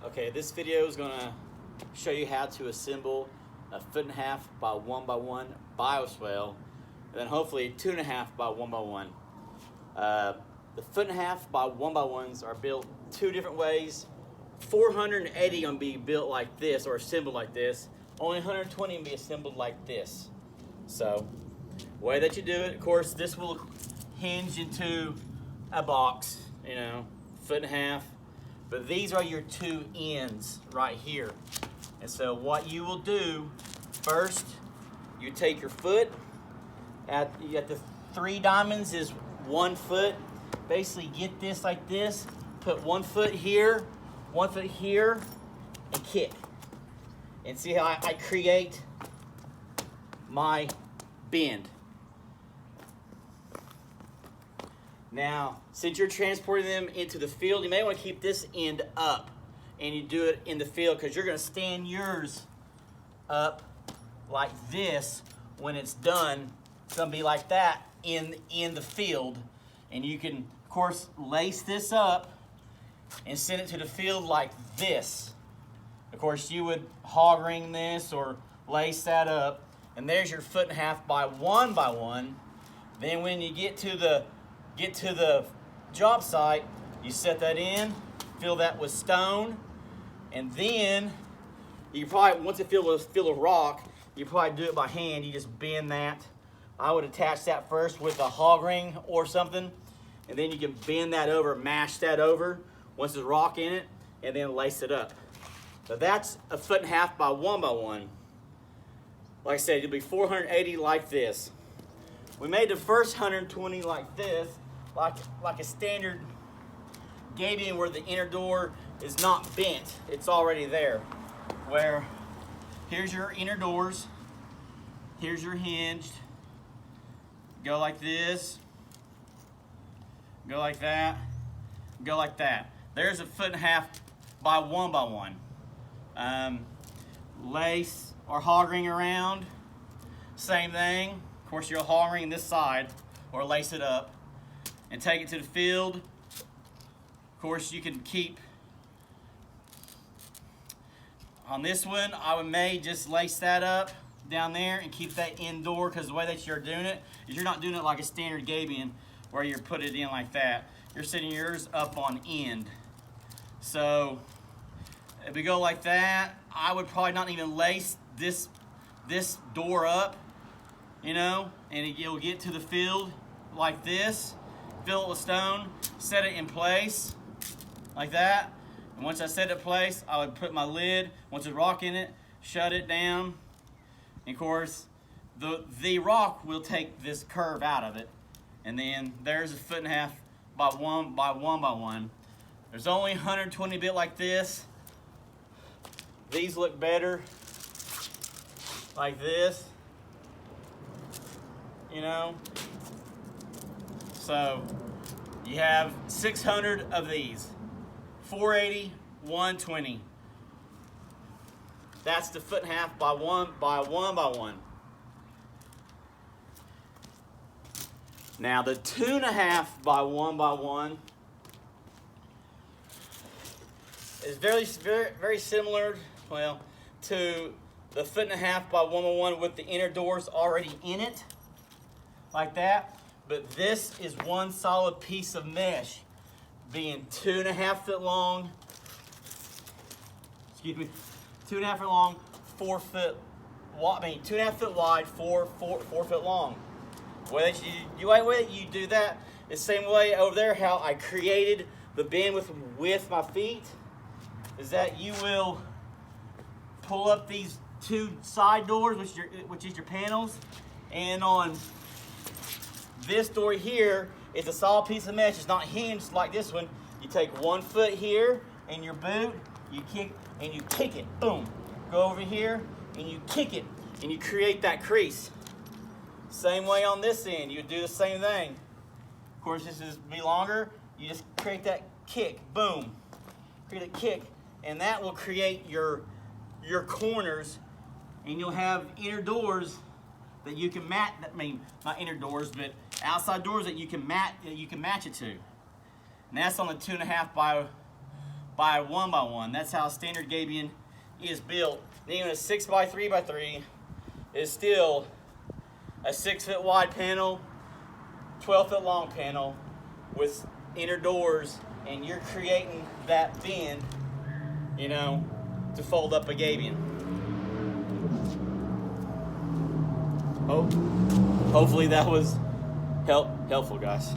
Okay, this video is going to show you how to assemble a 1.5 by 1 by 1 bioswale, and then hopefully 2.5 by 1 by 1. The 1.5 by 1 by 1s are built two different ways. 480 going to be built like this or assembled like this. Only 120 can be assembled like this. So, the way that you do it, of course, this will hinge into a box, 1.5 foot. But these are your two ends right here. And so what you will do, first, you take your foot, at the 3 diamonds is 1 foot. Basically get this like this, put 1 foot here, 1 foot here, and kick. And see how I create my bend. Now, since you're transporting them into the field, you may want to keep this end up and you do it in the field because you're going to stand yours up like this when it's done. It's going to be like that in the field. And you can, of course, lace this up and send it to the field like this. Of course, you would hog ring this or lace that up. And there's your 1.5 by 1 by 1. Then when you get to the job site, you set that in, fill that with stone, and then you probably, once it filled with rock, you probably do it by hand. You just bend that. I would attach that first with a hog ring or something, and then you can bend that over, mash that over once there's rock in it, and then lace it up. So that's a 1.5 by 1 by 1. Like I said, it'll be 480 like this. We made the first 120 like this, like a standard gabion where the inner door is not bent. It's already there. Where here's your inner doors, here's your hinged. Go like this, go like that, go like that. There's a 1.5 by 1 by 1. Lace or hog ring around, same thing. Of course, you'll hog ring this side or lace it up and take it to the field. Of course, you can keep on this one. I may just lace that up down there and keep that indoor, because the way that you're doing it is you're not doing it like a standard gabion where you put it in like that. You're setting yours up on end. So if we go like that, I would probably not even lace this door up, and you'll get to the field like this, fill it with stone, set it in place like that. And once I set it in place, I would put my lid, once there's rock in it, shut it down. And of course, the rock will take this curve out of it. And then there's a 1.5 by 1 by 1 by 1. There's only 120 bit like this. These look better like this, So you have 600 of these, 480, 120. That's the 1.5 by 1 by 1 by 1. Now the 2.5 by 1 by 1 is very similar, to the 1.5 by 1 by 1 with the inner doors already in it, like that. But this is one solid piece of mesh, being 2.5 foot long. 2.5 foot long, 4 foot. 2.5 foot wide, 4 foot long. The way that you do that is the same way over there. How I created the bend with my feet is that you will pull up these 2 side doors, which is your panels, and on this door here is a solid piece of mesh. It's not hinged like this one. You take 1 foot here in your boot, you kick it, boom. Go over here and you kick it, and you create that crease. Same way on this end, you do the same thing. Of course, this is be longer. You just create that kick, boom. Create a kick, and that will create your corners, and you'll have inner doors that you can match. Not inner doors, but outside doors that you can match it to. And that's on the 2.5 by 1 by 1. That's how standard gabion is built. Then even a 6 by 3 by 3 is still a 6 foot wide panel, 12 foot long panel with inner doors, and you're creating that bend, you know, to fold up a gabion. Hopefully that was helpful, guys.